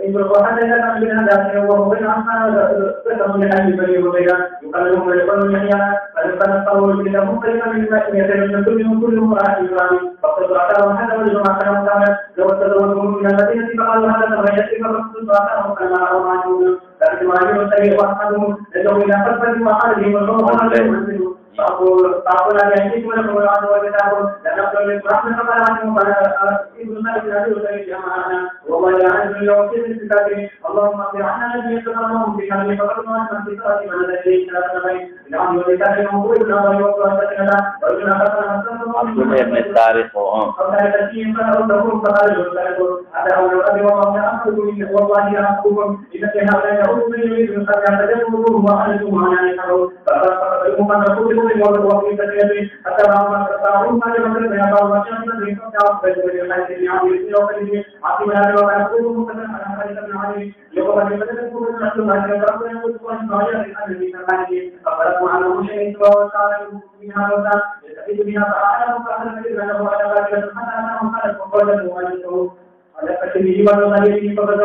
إن القرآن لا تعمل هذا وهو بين عمنا فكم لحد بني هذيلا يقلهم ويقلهم يحيى فلما نصروا إلى مختلفا مما يتمثل كل امرأة إسلامي فقد أتاهم هذا والجماعة كانوا تعمل لو تزوجهم من المدينة فقالوا هذا تغيرت فقد أتاهم كما رأوا معهم لكن ما يجب السيء وأحمدهم لجوا إلى قلبهم وحالهم والروح فأقول أن يأتيكم لكم العدو والكتاب لنقل من رحمة الله عنهم ابن مالك الذي يسأل جماعنا والله يعز اليوم في الكتاب اللهم اغفر عنا الذي يتقربهم في كلمه فقدنا عن في صلاه من الذي لا تنبغي العبد والكتاب موجودنا ويوفقنا وإذن أخذنا نفسنا من التاريخ وقال تسليم فنرده فقال يسأله هذا هو الأبي والله أخذ منه والله أخذكم إنك هذا يعود من يريد أن يتجنبه وأنتم معنا يحروا فقدموا من رسولكم وفي تسليمه حتى ما تستطيعون ما يمكن يا الله وشأننا لكم تعبد بالحيث العظيم يوم عظيم هذا ويقول مقدم على خالد بن علي يقول أن يتكلم من رسول الله ربنا يقول سبحانه وتعالى أن الذي كان فقدموا عنه شيء وقال من هذا يستفيد بها فأعلم فأعلم بأنه على ذلك حتى أنهم خلق وقال مؤلفه على فكره والمغيره فقد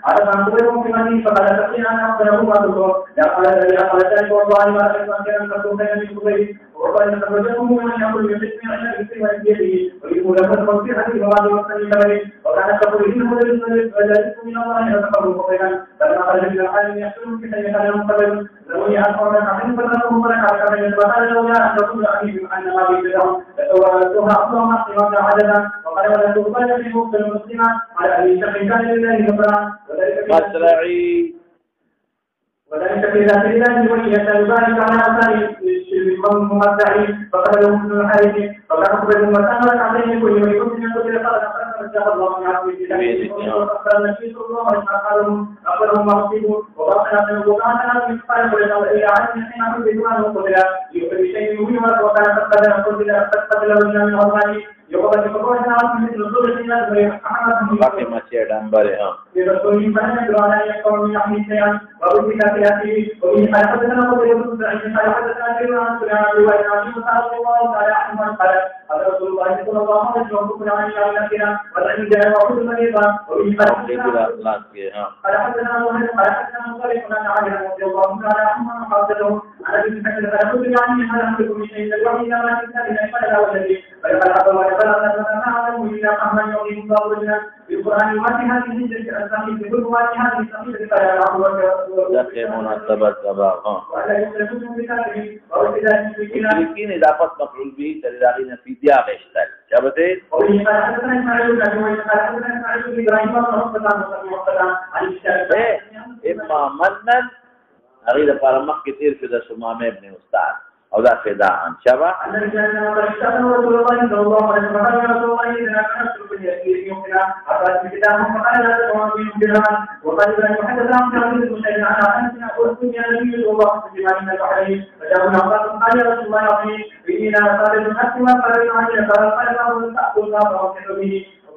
على معقولهم في مني فقد تقين أن أخبره بعضه لا قال ذلك والله ما أعلم أن كان تكون من قبيل وقال أن تخرجهم من يقول باسم عشان باسم ويده ويقول لهم تفسير حديث وعلي وسلم عليه وكان تقولين هو ذلك من الله يتقبل قبيلا فلما خرج من العالم يحسن في شيء كان مقبل لو يعرفون عن فلهم ولك على كما يتبقى لو لا أن تقول عليهم أن ما بيدهم فتوالتها أصلهم حقا عددا وقال ولا تقبل في مقبل المسلمة على أي شخص كان لله نصرا وذلك في ذات الله وإياك يبارك على أثار القوم الممتعين فقال لهم ابن الحارث فقال قبل المسألة عليه كل من يكون من قبل قال فقد جاء الله من عبد الله وقال النبي صلى الله عليه وسلم أخبرهم مغصبون وباطنا من الوقعات من قال ولله إلى عالم حين عبد الله وقبل يقبل شيء مهم وكان قد رجل من الله يقول لك فقال عن مثل الرسول الناس محمد باقي ما شيء دامبره الرسول من دعاء يقول من يحمي شيئا وبالكتاب ياتي وبه حدثنا وبه حدثنا
حدثنا ابي وائل عن موسى رضي الله تعالى عنه قال قال رسول الله صلى الله عليه وسلم كنا عن شاهدنا ولئن جاء وعود المريض وإن قال حدثنا مهند قال حدثنا مصرف عن علي رضي الله تعالى عنه حدثه عن ابي بكر قال قلت عني هل املك من شيء الوحي ما كان فلا وجدي فقال عبد الله قال حدثنا على الى احمد يوم الله وجهه بالقران واتها في ذكر الاسامي بكل واتها في صحيح قال
دقيق مناسبة سباقا لكن إضافة مفعول به تلداغين في دياغ اشتال شابتين إما منن أغير فارمق كثير في ذا سمامة ابن أستاذ أو ذا فداء شبا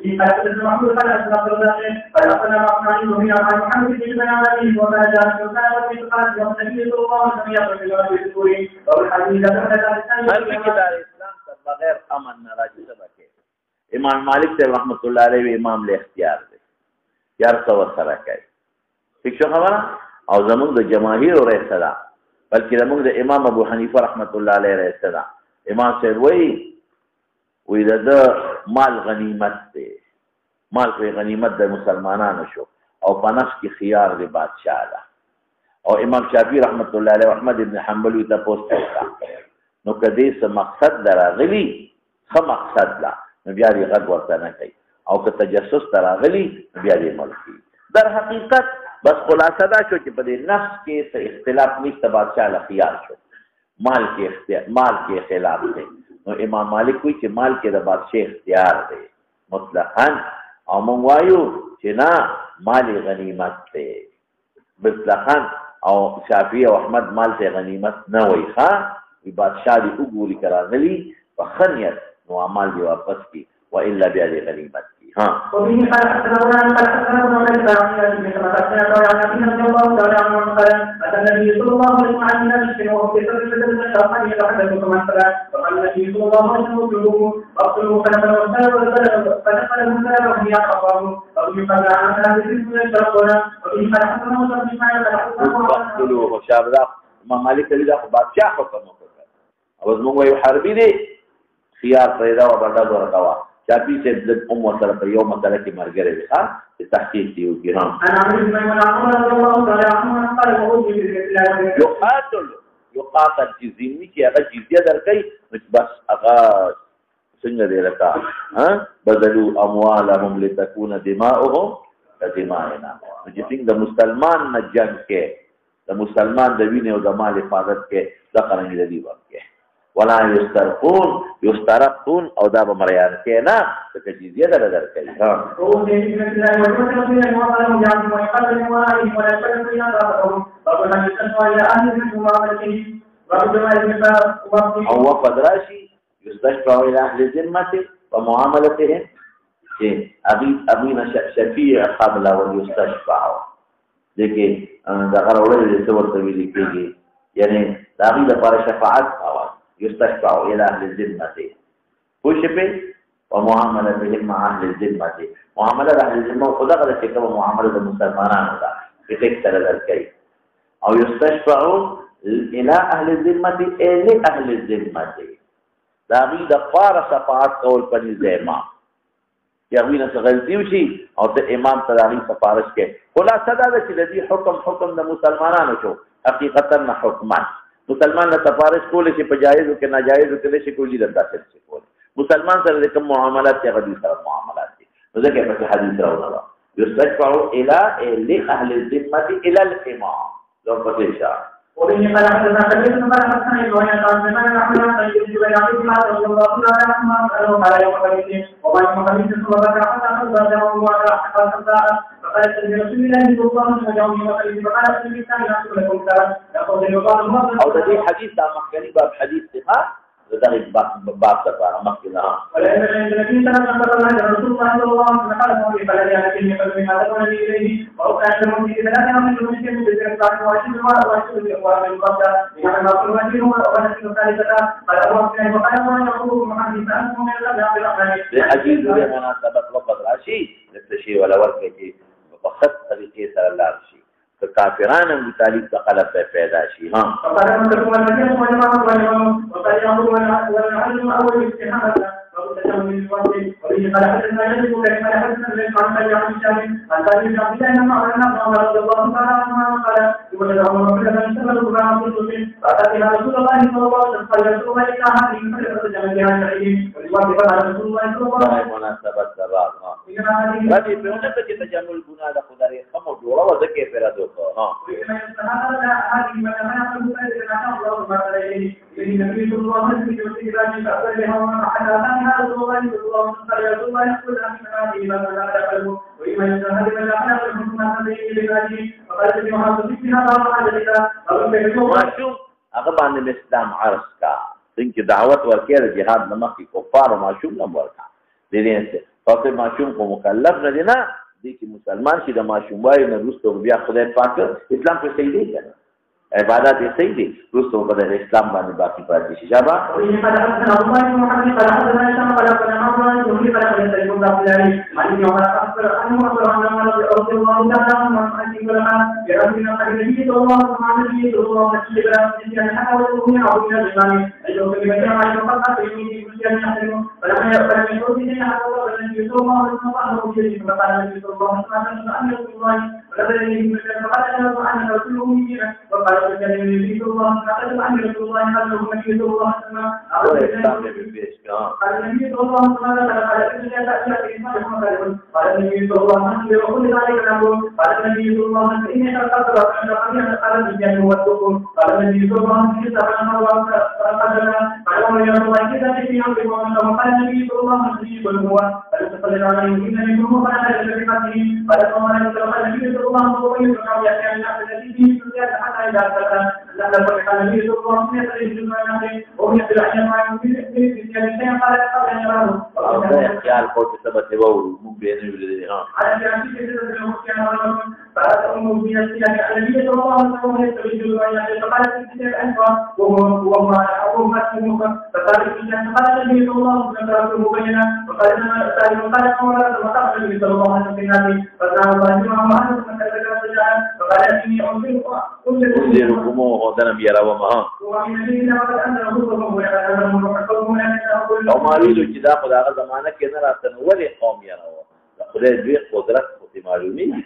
في حديث محمود قال أسمع الرزاق قال أخبرنا معمر وهي عن محمد بن بن وما جاء في قال والنبي صلى الله عليه وسلم يقول في السوري والحديث
هل في كتاب الإسلام بغير أمن راجع سبكه إمام مالك رحمة الله عليه إمام الاختيار ده يار سوى سركاي فيك شو خبره أو زمان ده جماهير ورئيسنا بل كده زمان ده إمام أبو حنيفة رحمة الله عليه رئيسنا إمام سيروي وإذا ده مال غنیمت دی مال کوئی غنیمت د مسلمانانو شو او په نفس کې خيار دی بادشاہ دا او امام شافعي رحمت الله علیه احمد ابن حنبل ته پوسټ کړه نو کدی څه مقصد دراغلی خو مقصد لا نو بیا یې غږ ورته نه کوي او که تجسس دراغلی بیا یې ملکی در حقیقت بس خلاصه دا شو چې په دې نفس کې څه اختلاف نشته بادشاہ له خيار شو مال کې خلاف دی نو امام مالک کوئی چې مال کې د بادشاہ اختیار دی مطلقاً او مونږ وایو چې نه مال غنیمت دی مطلقاً او شافعي او احمد مال ته غنیمت نه وایي ښا وی بادشاہ دی وګوري کراغلی په خنیت نو اعمال دی واپس کی والا بیا دی غنیمت کی ها
وبه قال حدثنا النبي صلى الله عليه وسلم وهو في سبيل الله فقال يتحدث عن صلاة فقال النبي صلى الله عليه وسلم اقتلوا فنفل فنفل المسلم وهي أقام وبه قال عن هذه الاسم يشرقنا وبه قال حدثنا مصر بن
اقتلوه شابدا امام مالک علی دا بادشاہ حکم وکړ او زموږ یو حربي دی خيار پیدا و بدل ورکوا شافعي سے ام سره په یو مسله کې مرګره دي ها تحقیق دی ګرام
انا عمرو بن عمر رضي الله تعالى عنه قال وهو
يقاتل جزيني چې هغه جزيه درکې بس هغه څنګه دی لکه ها بدلوا اموالهم لتكون دماؤهم كدمائنا چې څنګه د مسلمان نه جنگ کې د مسلمان د وینې او د مال حفاظت کې د قرنګ دی ورکه ولا يسترقون او دا بمریان کې نه څه جزيه درکې ها
او دې چې الله او رسول الله او يقدم وعليه ولا يشرك بنا بعضهم ربنا يسمى الى اهل المعامله ربنا
او وفد راشي يستشفع الى اهل الذمه ومعاملتهم ابي شفيع قبل ويستشفع دغه دا غوړل دي څه ورته ویل کېږي یعنی دا غي لپاره شفاعت او يستشفع الى اهل الذمه وشبه ومعامله مع اهل الذمه معامله اهل الذمه خدا غره چې کوم معامله د مسلمانانو ده په ټیک سره درکې او يستشفع الى اهل الذمه الى اهل الذمه دا غي د لپاره شفاعت کول پنځه امام یا وینه څه غلطي وشي او د امام تداري سفارش کې خلاصه دا چې د دې حکم د مسلمانانو شو حقیقتا نه حکمان مسلمان نه سفارش کولې چې په جایز او کې ناجایز کې شي کولی د داسې څه کول مسلمان سره کوم معاملات یا غدي سره معاملات دي نو ځکه په حدیث راوړل یستشفع الى اهل الذمه الى الامام لو پدې شاه
وبه قال حدثنا سعيد بن مسعود وهي قال بما نحن سيد بن عبد الله رضي الله عنه قال يوم الخميس وما يوم الخميس فذكر حتى الله وعلى حتى الساعه فقال سيدنا رسول الله صلى الله عليه وسلم يوم الخميس فقال سيدنا الناس لكم سلام يقول يقال
او د دې حدیث د مخکنی باب حدیث ته دا باب ته مخکې نه
ولأن النبي صلى الله عليه وسلم رسول الله صلى الله عليه وسلم قال في بلد يأتي من هذا الذي إليه وهو كان من في ثلاثة من المسلمين بالإسلام وعشرين وعشرين الإخوان من قبل لأن ما كل وجهه ونسل ثالثة قال الله سبحانه وتعالى يقول محمد فأنتم من الله برحمته
لأجل مناسبة وقت راشي نفس ولا ورکه چې په خط طریقې سره لاړ شي که کافران هم تعلیق ته غلط پیدا شي ها
فقال من تكون الذين وقال يقول والعلم أول استهانة وتجاوز الوقت وبه قال حدثنا يجب كما حدثنا الذي قال عن الشام عن سالم بن عبد الله انه اعلن عمر رضي الله تعالى عنه قال يقول عمر بن الخطاب سمع القران في سوره فاتى رسول الله صلى الله عليه وسلم قال رسول الله كان هذه فرقه جميعا شهيد ولوقت قال رسول الله صلى الله عليه وسلم
مناسبت سبب ها باندې په ونه کې تجمل ګناه د خدای خمو جوړه و ځکه پیرا دوه ها
هذه من يقول الله ما عليه النبي صلى الله عليه وسلم يقول فأخذ بها ومن حتى هذا الله صلى الله عليه وسلم يقول أن هذه ما لا تقبله وإما يجعل هذه ما لا تقبله ما تبين لذاته فقال في محافظة فيها الله عز وجل
ماشوم هغه باندې اسلام عرض کا څنګه دعوت ورکړي د جهاد نمخ کفار ماشوم نم ورکا دي نه فقط ماشوم کو مکلف نه دي نه دي چې مسلمان شي د ماشوم وای نه روستو بیا خدای پاک اسلام په صحیح دی کنه عبادت یې صحیح دي روستو په اسلام باندې باقی پاتې شي جابا خیال کو چې سبا ته وو مونږ به نه ویل ها او معلومه چې دا خدای زمانہ کې نه راځي نو ولې قوم یې راو خدای دې قدرت او معلومي دي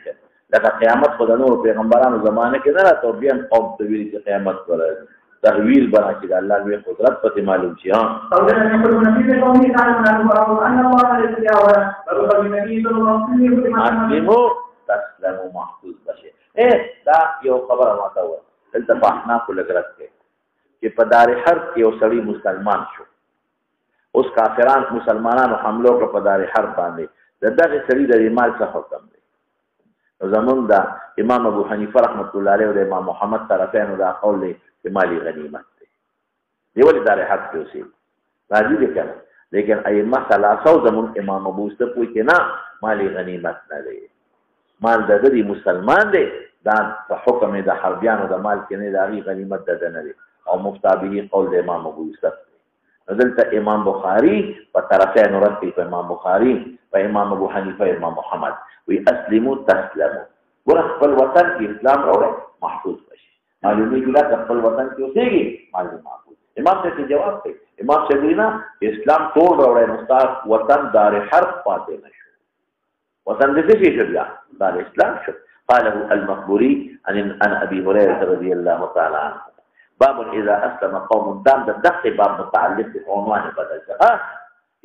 لکه قیامت خدای نور پیغمبرانو زمانہ کې نه راځي او بیا قوم ته ویل چې قیامت ورځي تحویل بنا چې الله دې قدرت په معلوم شي ها تسلموا محفوظ بشي دا یو خبره ماته و دلته په احنا کو لګرات کې چې په دار حرب کې یو سړی مسلمان شو اوس کافران مسلمانانو حملو کو په دار حرب باندې دغه سړي د مال څخه حکم دی زمونږ دا امام ابو حنیفه رحمت الله علیه او د امام محمد طرفینو دا قول دی چې مالی غنیمت دی ولې دار حرب کې اوسې راځي دي کنه لیکن ائمه ثلاثه زمونږ امام ابو یوسف کوي چې نه مالی غنیمت نه دی مال د دې مسلمان دی دا په حکم د حربیانو د مال کې نه دی غنیمت ده نه دی او مفتابه قول د امام ابو یوسف دلته امام بخاری په طرفین ورته په امام بخاری په امام ابو حنیفه امام محمد وی اسلموا تسلموا ورخ خپل وطن کې اسلام راوړي محفوظ بشي معلومه کړه خپل وطن کې اوسېږي معلومه محفوظ امام ته جواب کوي امام شګرینا اسلام ټول راوړي مستعد وطن دار حرب پاتې نشو وطن دې څه شي بیا دار اسلام شو قاله المقبوري عن ابي هريره رضي الله تعالى عنه باب اذا اسلم قوم دام دغه باب متعلق بعنوان بدل ها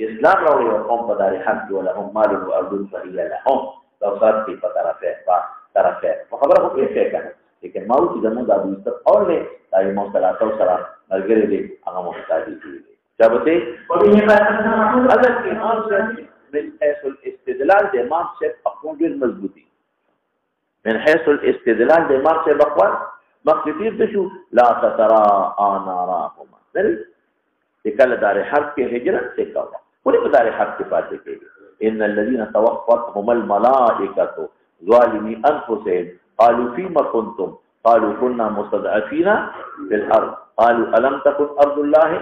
اسلام راوړي او قوم په دار حرب ولهم مال او ارض فهي لهم لو صار في طرفه خبره خو کې څه لیکن ما چې زموږ د ابو یوسف اور له دای مو ثلاثه سره ملګری دي هغه محتاجي دي چابته اگر کې امام سے من حيث الاستدلال د امام سے خپل ډیر مضبوطی من حيث الاستدلال د امام سے بقوا مخکې دې شو لا ترى انارهما دل چې کله دار حرب کې هجرت څه کوه ولې په دار حرب کې پاتې کېږي ان الذين توفتهم الملائکه ظالمي انفسهم قالوا فيما كنتم قالوا كنا مستضعفين في الارض قالوا الم تكن ارض الله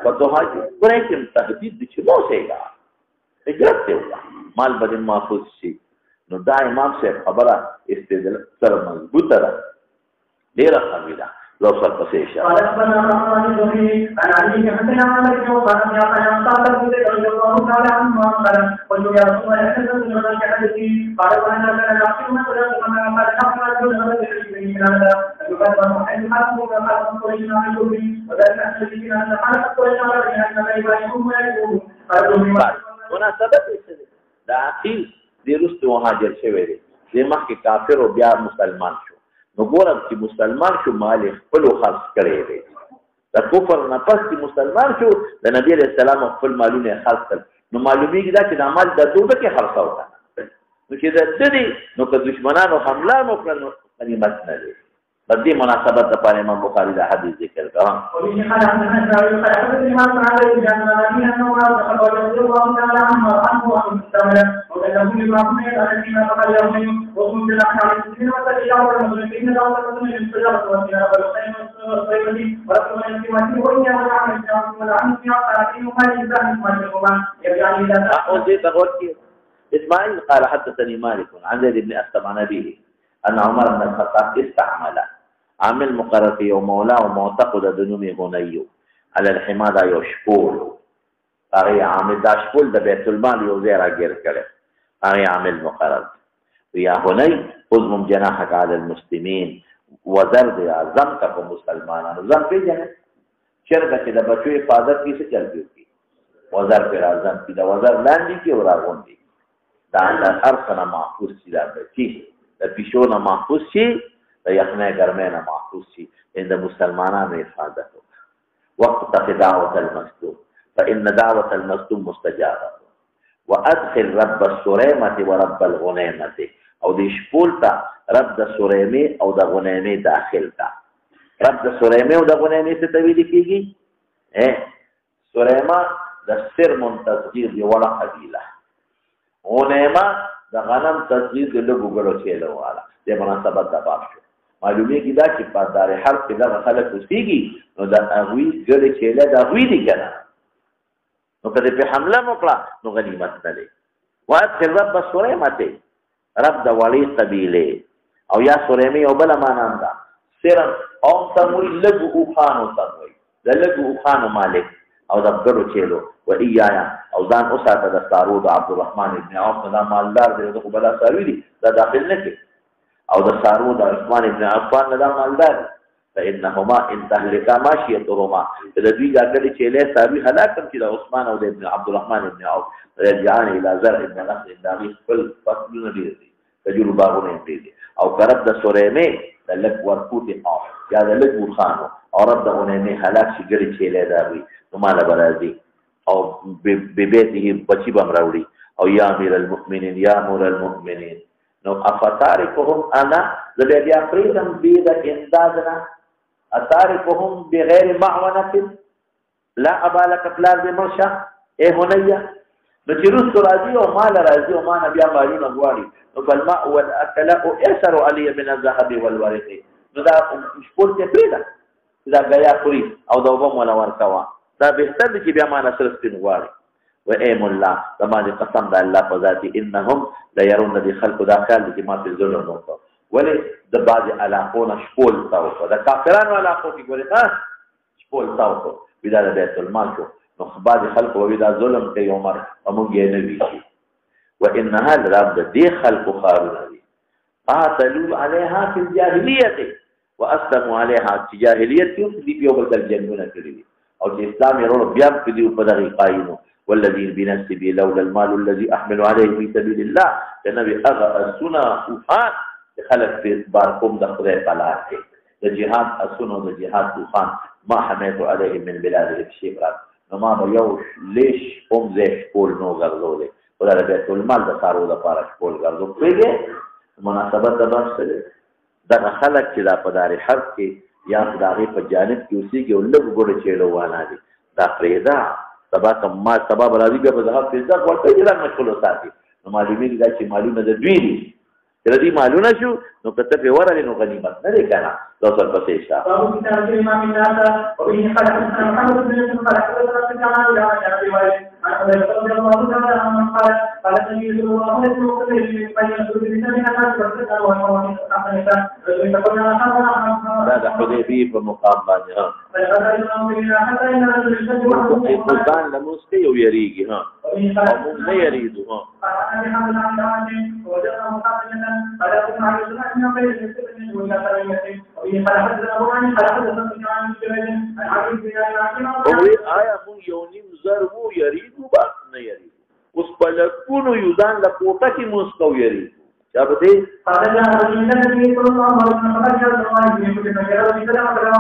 فتهاجروا ولكن تهديد دي چې مو سيګا هجرت ته مال بدن محفوظ شي نو دا امام صاحب خبره استدلال سره مضبوطه ده ډیره قویه لو سر پسې شه مناسبت دا اخیر دی رستو مهاجر شوی دی د مخکې کافر او بیا مسلمان شو نو ګورم چې مسلمان شو مال خپل خرڅ کړی دی د کفر نه پس چې مسلمان شو د نبی علیہ السلام خپل مالونه خرڅ کړ نو معلومیږي دا چې د مال د توبه کې خرڅ وکړه نو چې د دې نو که دشمنانو حمله وکړه نو غنیمت نه دی په دې مناسبت لپاره امام بخاری دا حدیث ذکر اسماعيل قال حدثني مالك عن زيد بن أسلم عن أبيه أن عمر بن الخطاب استعمل عامل مقرر یو مولا او معتقد د نومي غنیو على الحماده یو شپول هغه عامل دا شپول د بیت المال یو ځای راګر کړي هغه عامل مقرر یا غنی خذ جناحك على المسلمين وزرد اعظم کا مسلمانانو ځم پیژنه شرکت د بچو حفاظت کی څه چل کی وزر پر اعظم کی د وزر لاندې کی اور غوندي دا هر څنګه محفوظ شي دا کی د پښو نه محفوظ شي د یخنه ګرمه نه محفوظ شي د مسلمانانو حفاظت وقت دعوة المظلوم فإن دعوة المظلوم مستجابة وأدخل رب السريمة ورب الغنيمة او د شپول تا رب د سريمه او د غنیمه داخل تا رب د سريمه او د غنیمه څه تویل کیږي سريمه د سر منتصغیر دی ولا قبیله غنیمه د غنم تصغیر د لګو ګړو چیلو والا د مناسبت د باب شو معلومه کی دا چې په دار حرب کې دا خلک وسیږي نو دا اغوی ګړې چیلې دا اغوی دي کنه نو کله په حمله وکړه نو غنیمت نه لري وادخل رب سريمه رب د ولی قبیله او یا سريمه او بل معنا ده سر او تموي لګو خانو تموي د لګو خانو مالک او د ګړو چیلو و ایایا او ځان اوساته د سارود عبد الرحمن ابن عوف دا مالدار دی دغه بلا ساروی دی دا داخل نه کی او د سارود عثمان ابن عفان دا مالدار فانهما ان تهلكا ماشيتهما د دې ګاګړي چيله ساروی هلاکم چې د عثمان او د ابن عبد الرحمن ابن عوف رجعان الى زرع ابن نصر داغي خپل فصلونه دي تجربهونه دي او کرب د سوريمه د لک ورکوټي او یا د لک ورخانو او رب د غنیمه هلاک شي ګړي چيله داوي نو مال برازي او ببيته بچي بم راوړي او یا امیر المؤمنین یا مور المؤمنین نو افتارکهم انا ذبی افریدم بيد امدادنا اتارکهم بغیر معونه لا ابالک پلار دې مرشه اے هنیا نو چې روس راځي او مال راځي او ما نبي مالونه غواړي نو بل ما والاكل اثر علي من الذهب والورق نو دا شپول ته پیدا دا غیا پوری او دا وبم ولا ورکوا دا بهتر دي چې بیا ما نصر سپین غواړي و ایم الله زمانه قسم د الله په ذاتي انهم لا يرون دي خلق دا خیال دي ما په ظلم وکړو ولې د بعض علاقونه شپول تاو دا کافرانو علاقو کې ګورې ها شپول تاو بیا د بیت المال شو نو بعض خلق وې دا ظلم کوي عمر موږ یې نه وی و انها رب دې خلق خارونه دي قاتلوا عليها في الجاهليه واسلموا عليها في جاهليه دي په یو بل جنونه کړی او چې اسلام یې ورو بیا په دې په دغه قایمو والذي بنفسه لولا المال الذي احمل عليه في سبيل الله النبي اغا السنه وفان خلق في باركم دخل قلات الجهاد السنه والجهاد وفان ما حميت عليه من بلاد الشيخ نما يوش ليش زيش قول نو غرزوله ولا بيت المال د سارو د پاره قول غرزو پیږي مناسبت د بحث دا خلق چې دا په دار حرب کې یا داغه په جانب کې اوسېږي او لږ ګړ چېلو وانا دي دا پرېږده سبا که ما سبا به راځي بیا به د هغه فزدق ورته ځان مشغول وساتي نو معلومېږي دا چې مالونه د دوی دي چې د دوی مالونه شو نو که ته پرې ورغلې نو غنیمت نه دی که نه دا اوس ورپسې شته دا د حدیبیې په مقام باندې ځان لمونځ کوي او یېرېږي او موږ نه یېرېږو آیا موږ یو نیم زر وو یېرېږو بس نه یېرېږو اوس په لکونو یو ځان له کوټه کې موږ کوو یېرېږو چا به دی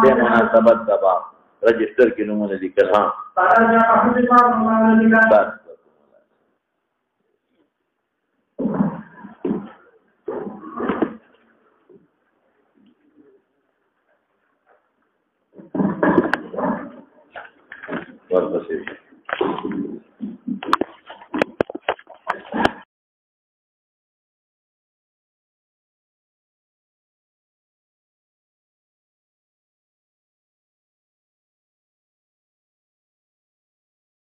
د مناسبت د باب رجسټر کې نومونه لیکل ها بس ورپسې